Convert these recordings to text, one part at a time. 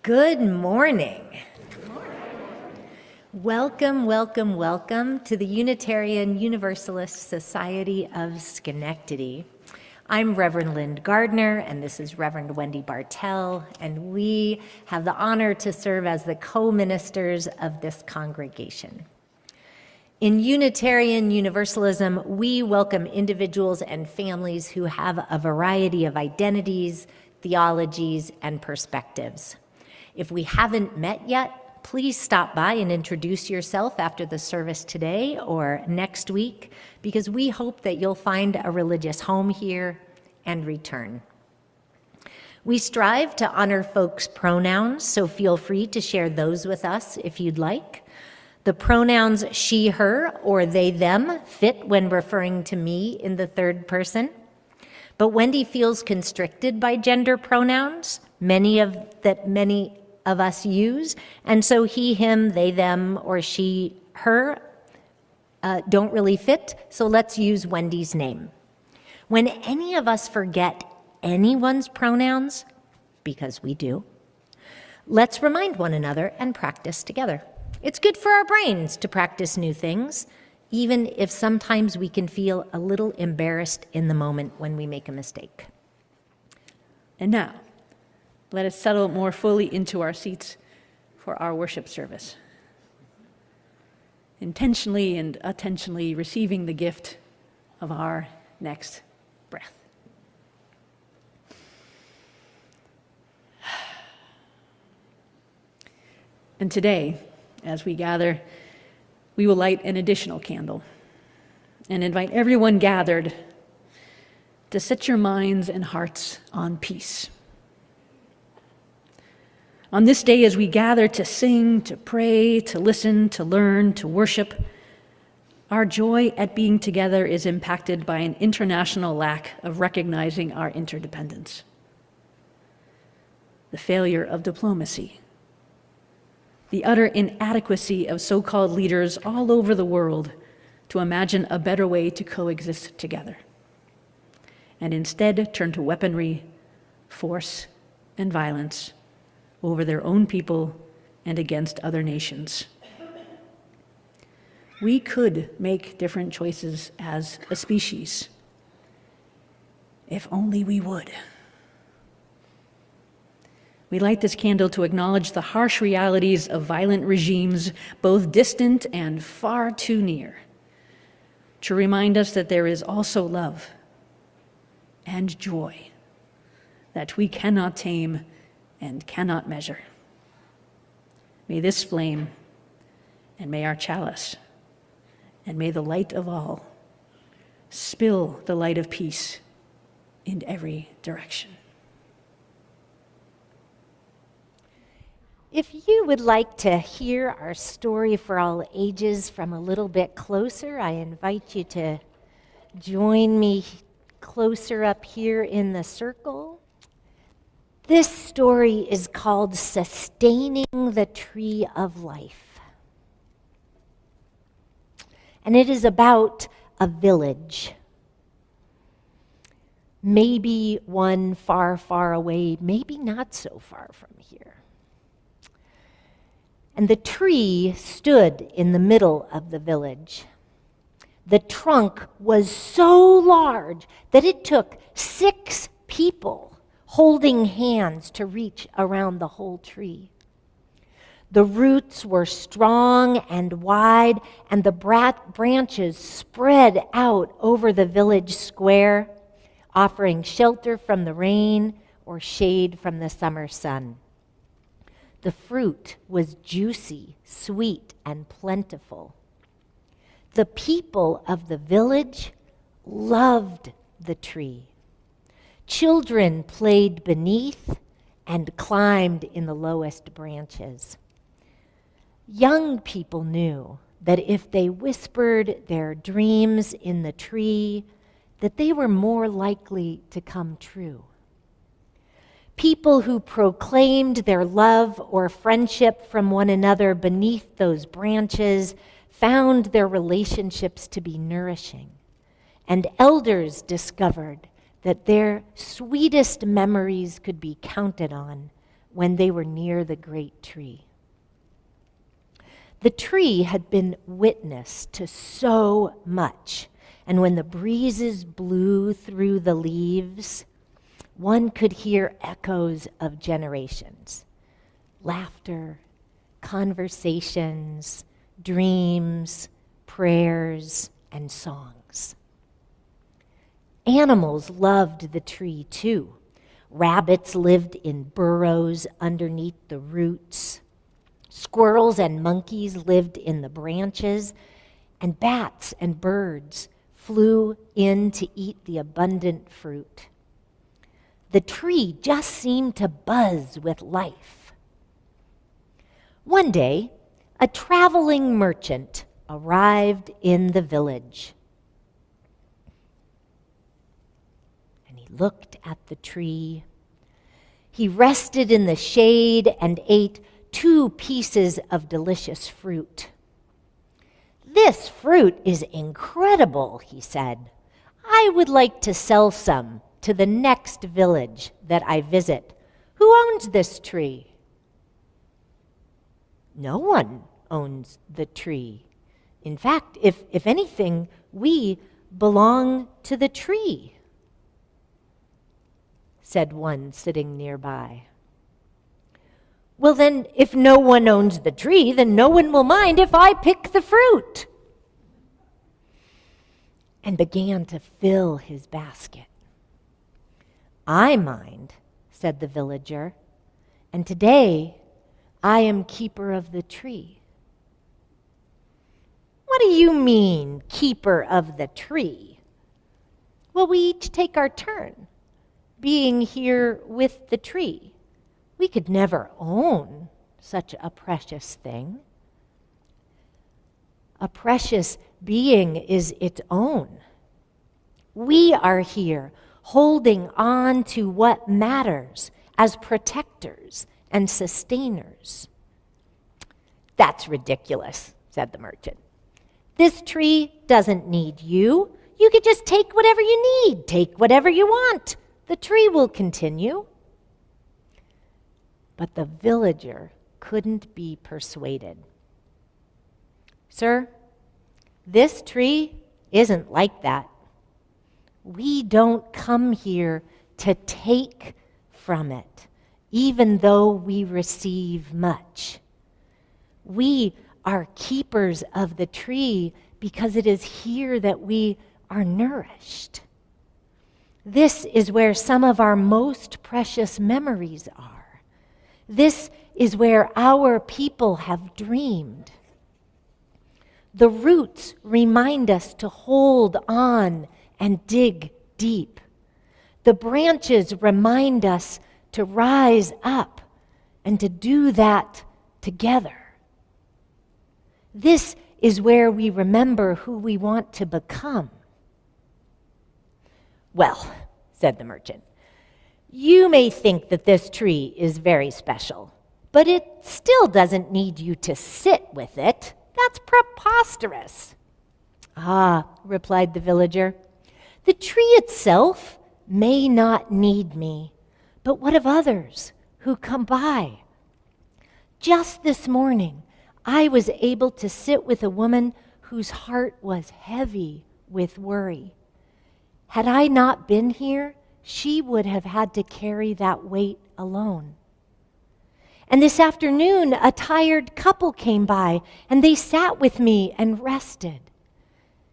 Good morning. Welcome, welcome, welcome to the Unitarian Universalist Society of Schenectady. I'm Reverend Lynn, Gardner, and this is Reverend Wendy Bartel, and we have the honor to serve as the co-ministers of this congregation. In Unitarian Universalism, we welcome individuals and families who have a variety of identities, theologies, and perspectives. If we haven't met yet, please stop by and introduce yourself after the service today or next week, because we hope that you'll find a religious home here and return. We strive to honor folks' pronouns, so feel free to share those with us if you'd like. The pronouns she, her, or they, them fit when referring to me in the third person. But Wendy feels constricted by gender pronouns, many of us use, and so he, him, they, them, or she, her don't really fit, so let's use Wendy's name. When any of us forget anyone's pronouns, because we do, let's remind one another and practice together. It's good for our brains to practice new things, even if sometimes we can feel a little embarrassed in the moment when we make a mistake. And now, let us settle more fully into our seats for our worship service, intentionally and attentionally receiving the gift of our next breath. And today, as we gather, we will light an additional candle and invite everyone gathered to set your minds and hearts on peace. On this day, as we gather to sing, to pray, to listen, to learn, to worship, our joy at being together is impacted by an international lack of recognizing our interdependence, the failure of diplomacy, the utter inadequacy of so-called leaders all over the world to imagine a better way to coexist together, and instead turn to weaponry, force, and violence over their own people and against other nations. We could make different choices as a species, if only we would. We light this candle to acknowledge the harsh realities of violent regimes, both distant and far too near, to remind us that there is also love and joy that we cannot tame and cannot measure. May this flame, and may our chalice, and may the light of all spill the light of peace in every direction. If you would like to hear our story for all ages from a little bit closer, I invite you to join me closer up here in the circle. This story is called Sustaining the Tree of Life. And it is about a village. Maybe one far, far away, maybe not so far from here. And the tree stood in the middle of the village. The trunk was so large that it took 6 people holding hands to reach around the whole tree. The roots were strong and wide, and the branches spread out over the village square, offering shelter from the rain or shade from the summer sun. The fruit was juicy, sweet, and plentiful. The people of the village loved the tree. Children played beneath and climbed in the lowest branches. Young people knew that if they whispered their dreams in the tree, that they were more likely to come true. People who proclaimed their love or friendship from one another beneath those branches found their relationships to be nourishing, and elders discovered that their sweetest memories could be counted on when they were near the great tree. The tree had been witness to so much, and when the breezes blew through the leaves, one could hear echoes of generations, laughter, conversations, dreams, prayers, and songs. Animals loved the tree too. Rabbits lived in burrows underneath the roots. Squirrels and monkeys lived in the branches, and bats and birds flew in to eat the abundant fruit. The tree just seemed to buzz with life. One day, a traveling merchant arrived in the village. And he looked at the tree. He rested in the shade and ate 2 pieces of delicious fruit. "This fruit is incredible," he said. "I would like to sell some to the next village that I visit. Who owns this tree?" "No one owns the tree. In fact, if anything, we belong to the tree," said one sitting nearby. "Well then, if no one owns the tree, then no one will mind if I pick the fruit," and began to fill his basket. "I mind," said the villager, "and today I am keeper of the tree." "What do you mean, keeper of the tree?" "Well, we each take our turn, being here with the tree. We could never own such a precious thing. A precious being is its own. We are here holding on to what matters as protectors and sustainers." "That's ridiculous," said the merchant. "This tree doesn't need you. You could just take whatever you need, take whatever you want. The tree will continue." But the villager couldn't be persuaded. "Sir, this tree isn't like that. We don't come here to take from it, even though we receive much. We are keepers of the tree because it is here that we are nourished. This is where some of our most precious memories are. This is where our people have dreamed. The roots remind us to hold on and dig deep. The branches remind us to rise up and to do that together. This is where we remember who we want to become." "Well," said the merchant, "you may think that this tree is very special, but it still doesn't need you to sit with it. That's preposterous." "Ah," replied the villager, "the tree itself may not need me, but what of others who come by? Just this morning, I was able to sit with a woman whose heart was heavy with worry. Had I not been here, she would have had to carry that weight alone. And this afternoon, a tired couple came by, and they sat with me and rested.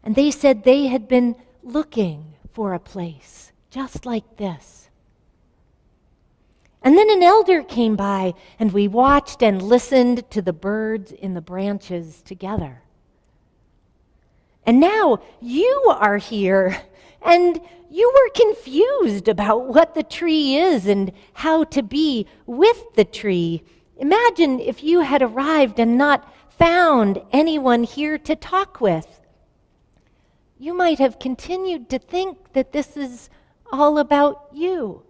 And they said they had been looking for a place just like this. And then an elder came by, and we watched and listened to the birds in the branches together. And now you are here, and you were confused about what the tree is and how to be with the tree. Imagine if you had arrived and not found anyone here to talk with. You might have continued to think that this is all about you.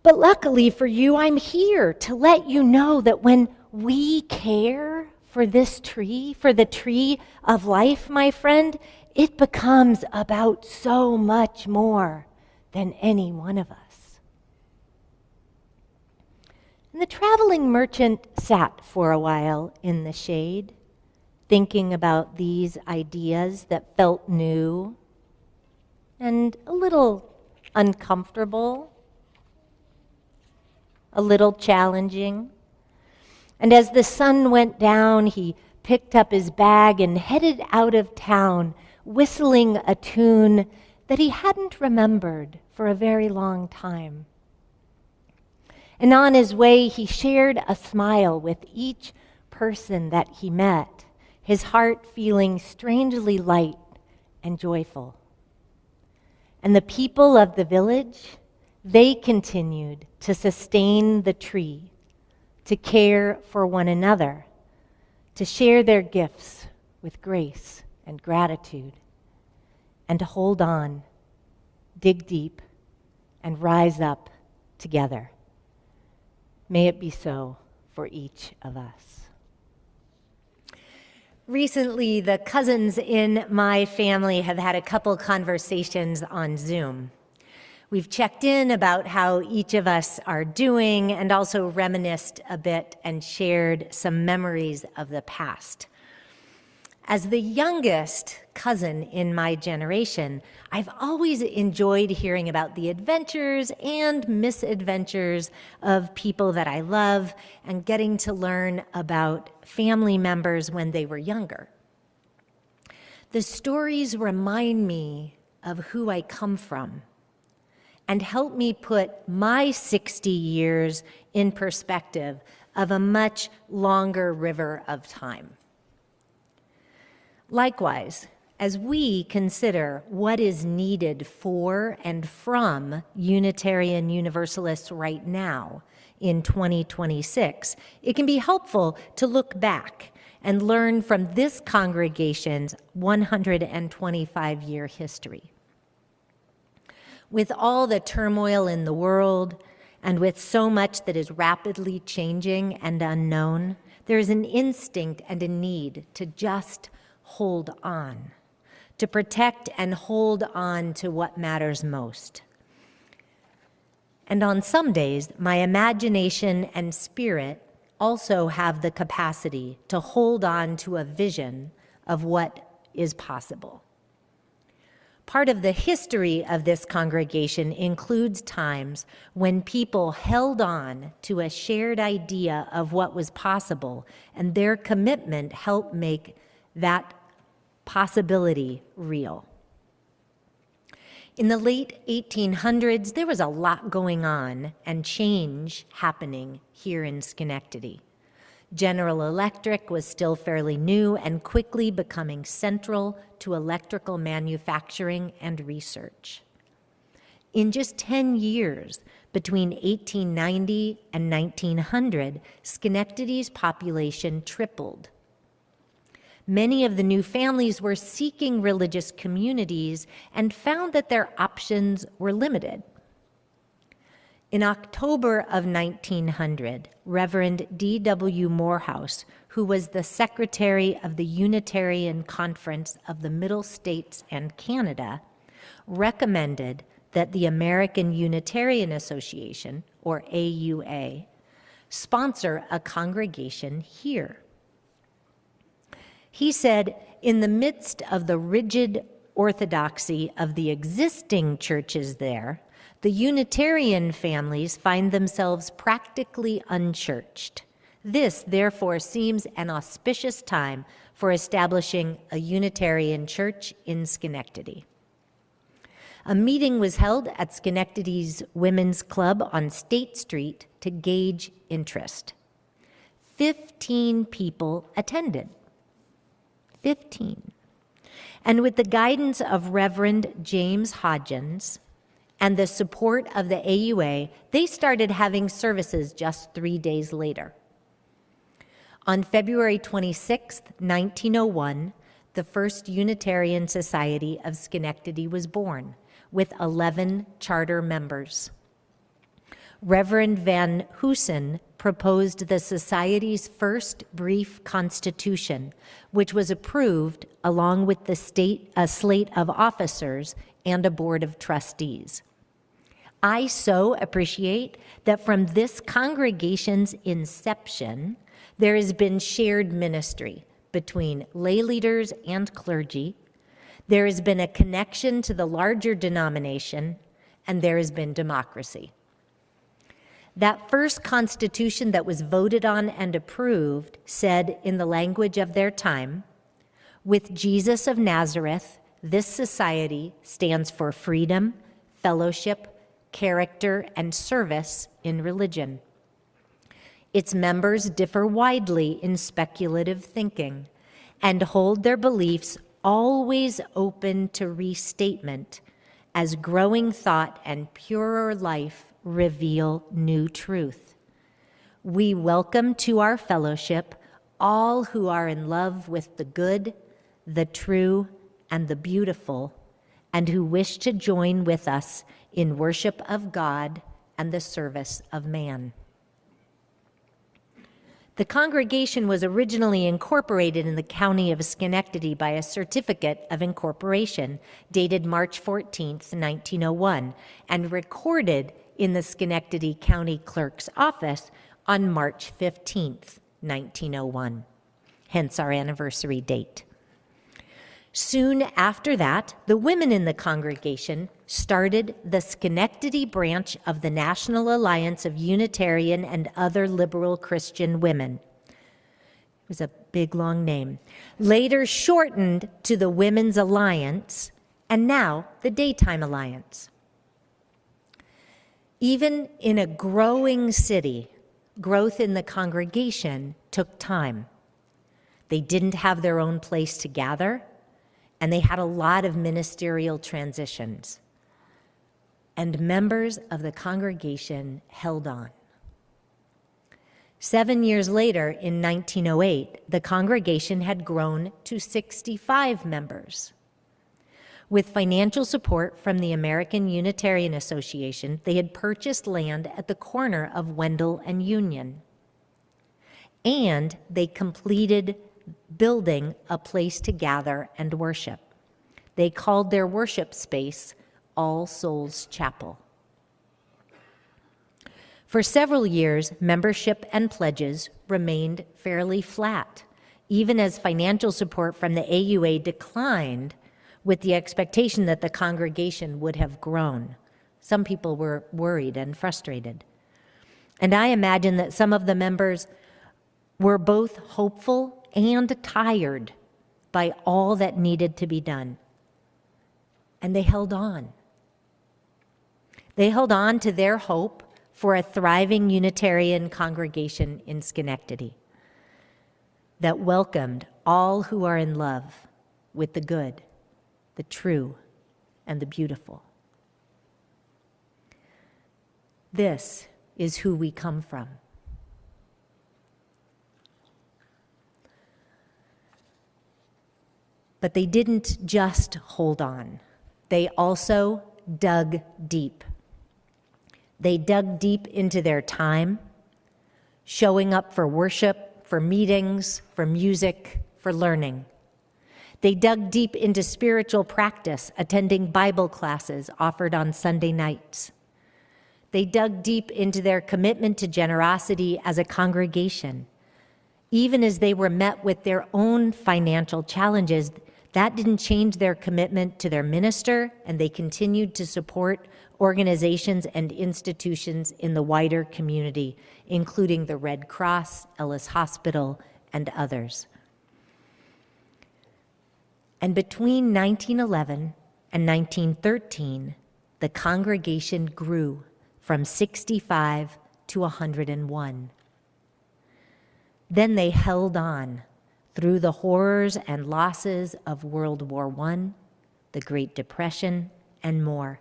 But luckily for you, I'm here to let you know that when we care for this tree, for the tree of life, my friend, it becomes about so much more than any one of us. And the traveling merchant sat for a while in the shade, thinking about these ideas that felt new and a little uncomfortable, a little challenging. And as the sun went down, he picked up his bag and headed out of town, whistling a tune that he hadn't remembered for a very long time. And on his way, he shared a smile with each person that he met, his heart feeling strangely light and joyful. And the people of the village, they continued to sustain the tree, to care for one another, to share their gifts with grace and gratitude, and to hold on, dig deep, and rise up together. May it be so for each of us. Recently, the cousins in my family have had a couple conversations on Zoom. We've checked in about how each of us are doing and also reminisced a bit and shared some memories of the past. As the youngest cousin in my generation, I've always enjoyed hearing about the adventures and misadventures of people that I love and getting to learn about family members when they were younger. The stories remind me of who I come from and help me put my 60 years in perspective of a much longer river of time. Likewise, as we consider what is needed for and from Unitarian Universalists right now in 2026, it can be helpful to look back and learn from this congregation's 125-year history. With all the turmoil in the world and with so much that is rapidly changing and unknown, there is an instinct and a need to just hold on, to protect and hold on to what matters most. And on some days, my imagination and spirit also have the capacity to hold on to a vision of what is possible. Part of the history of this congregation includes times when people held on to a shared idea of what was possible, and their commitment helped make that possibility real. In the late 1800s, there was a lot going on and change happening here in Schenectady. General Electric was still fairly new and quickly becoming central to electrical manufacturing and research. In just 10 years, between 1890 and 1900, Schenectady's population tripled. Many of the new families were seeking religious communities and found that their options were limited. In October of 1900, Reverend D.W. Morehouse, who was the secretary of the Unitarian Conference of the Middle States and Canada, recommended that the American Unitarian Association, or AUA, sponsor a congregation here. He said, in the midst of the rigid orthodoxy of the existing churches there, the Unitarian families find themselves practically unchurched. This, therefore, seems an auspicious time for establishing a Unitarian church in Schenectady. A meeting was held at Schenectady's Women's Club on State Street to gauge interest. 15 people attended. 15. And with the guidance of Reverend James Hodgins and the support of the AUA, they started having services just 3 days later. On February 26, 1901, the first Unitarian Society of Schenectady was born, with 11 charter members. Reverend Van Hoosen proposed the Society's first brief constitution, which was approved along with a slate of officers and a board of trustees. I so appreciate that from this congregation's inception, there has been shared ministry between lay leaders and clergy. There has been a connection to the larger denomination, and there has been democracy. That first constitution that was voted on and approved said, in the language of their time, "With Jesus of Nazareth, this society stands for freedom, fellowship, character, and service in religion. Its members differ widely in speculative thinking and hold their beliefs always open to restatement as growing thought and purer life reveal new truth. We welcome to our fellowship all who are in love with the good, the true, and the beautiful, and who wish to join with us in worship of God and the service of man." The congregation was originally incorporated in the county of Schenectady by a certificate of incorporation dated March 14th, 1901, and recorded in the Schenectady County Clerk's office on March 15th, 1901, hence our anniversary date. Soon after that, the women in the congregation started the Schenectady branch of the National Alliance of Unitarian and Other Liberal Christian Women. It was a big, long name. Later shortened to the Women's Alliance, and now the Daytime Alliance. Even in a growing city, growth in the congregation took time. They didn't have their own place to gather, and they had a lot of ministerial transitions. And members of the congregation held on. 7 years later, in 1908, the congregation had grown to 65 members. With financial support from the American Unitarian Association, they had purchased land at the corner of Wendell and Union. And they completed building a place to gather and worship. They called their worship space All Souls Chapel. For several years, membership and pledges remained fairly flat, even as financial support from the AUA declined with the expectation that the congregation would have grown. Some people were worried and frustrated. And I imagine that some of the members were both hopeful and tired by all that needed to be done. And they held on. They held on to their hope for a thriving Unitarian congregation in Schenectady that welcomed all who are in love with the good, the true, and the beautiful. This is who we come from. But they didn't just hold on. They also dug deep. They dug deep into their time, showing up for worship, for meetings, for music, for learning. They dug deep into spiritual practice, attending Bible classes offered on Sunday nights. They dug deep into their commitment to generosity as a congregation. Even as they were met with their own financial challenges, that didn't change their commitment to their minister, and they continued to support organizations and institutions in the wider community, including the Red Cross, Ellis Hospital, and others. And between 1911 and 1913, the congregation grew from 65 to 101. Then they held on through the horrors and losses of World War I, the Great Depression, and more.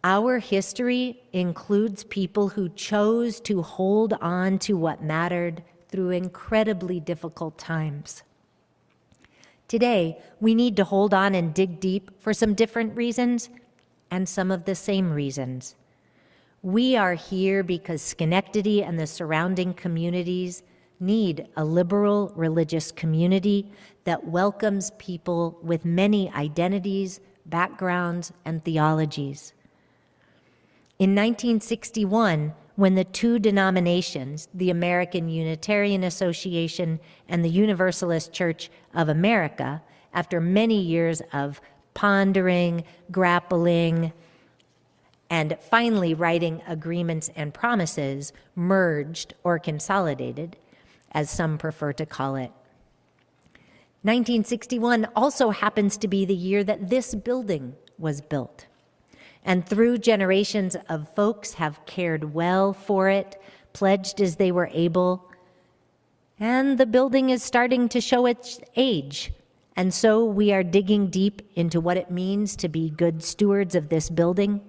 Our history includes people who chose to hold on to what mattered through incredibly difficult times. Today, we need to hold on and dig deep for some different reasons and some of the same reasons. We are here because Schenectady and the surrounding communities need a liberal religious community that welcomes people with many identities, backgrounds, and theologies. In 1961, when the two denominations, the American Unitarian Association and the Universalist Church of America, after many years of pondering, grappling, and finally writing agreements and promises, merged or consolidated, as some prefer to call it. 1961 also happens to be the year that this building was built. And through generations of folks have cared well for it, pledged as they were able, and the building is starting to show its age. And so we are digging deep into what it means to be good stewards of this building,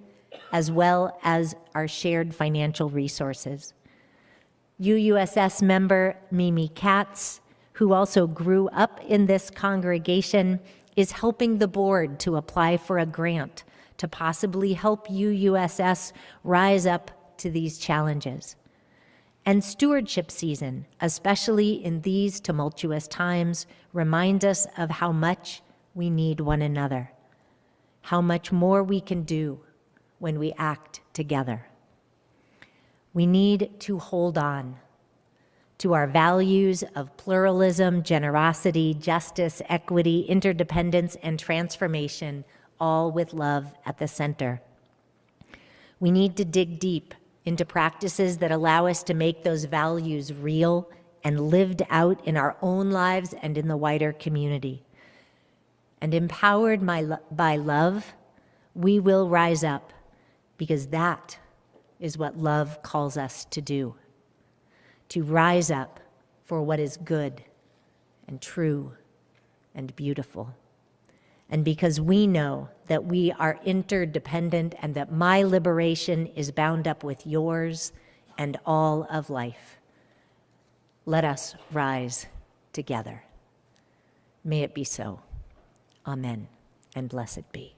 as well as our shared financial resources. UUSS member Mimi Katz, who also grew up in this congregation, is helping the board to apply for a grant to possibly help UUSS rise up to these challenges. And stewardship season, especially in these tumultuous times, reminds us of how much we need one another, how much more we can do when we act together. We need to hold on to our values of pluralism, generosity, justice, equity, interdependence, and transformation, all with love at the center. We need to dig deep into practices that allow us to make those values real and lived out in our own lives and in the wider community. And empowered by love, we will rise up, because that is what love calls us to do, to rise up for what is good and true and beautiful. And because we know that we are interdependent and that my liberation is bound up with yours and all of life, let us rise together. May it be so. Amen, and blessed be.